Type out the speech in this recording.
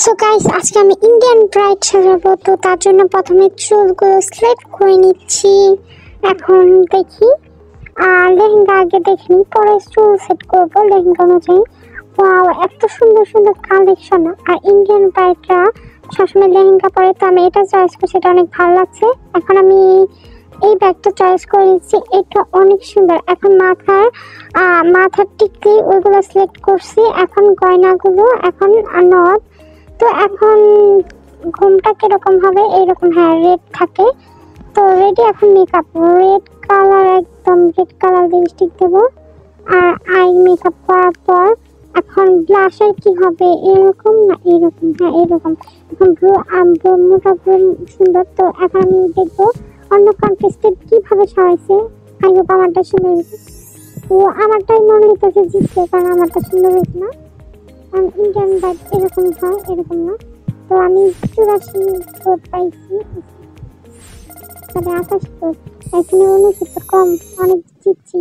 So guys, আজকে আমি Indian bride সাজাবো। তো তার জন্য প্রথমে চুলগুলো স্ট্রেট করে নিচ্ছি। এখন দেখি লেহেঙ্গা আগে দেখিনি, পরে চুল সেট করবো লেহেঙ্গা অনুযায়ী। ওয়াও, এত সুন্দর সুন্দর কালেকশন। আর ইন্ডিয়ান ব্রাইডরা সবসময় লেহেঙ্গা পরে, তো আমি এটা চয়েস করছি, এটা অনেক ভালো লাগছে। এখন আমি এই ব্যাগটা চয়েস করে নিচ্ছি, এটা অনেক সুন্দর। এখন মাথার টিকলি ওইগুলো সিলেক্ট করছি। এখন গয়নাগুলো, এখন নথ। তো এখন ঘুমটা কিরকম হবে, এইরকম, হ্যাঁ রেড থাকে। তো রেডি। এখন মেকআপ রেড কালার, একদম রেড কালার লিপস্টিক দেবো। আর আই মেকআপ করার পর এখন ব্লাশের কি হবে, এরকম না এরকম, হ্যাঁ এরকম। এখন মোটা সুন্দর। তো এখন আমি দেখবো অন্য কন্টেস্টেড কিভাবে সাজাইছে। আই হোপ আমারটা সুন্দর হয়েছে। তো আমারটাই মনে হইতেছে জিতছে, কারণ আমারটা সুন্দর হয়েছে না। ইন্ডিয়ান ব্রাইড এরকম হয়, এরকম না। তো আমি 84 ভোট পাইছি, 28 ভোট। এখানে 69 কম, অনেক জিতছি।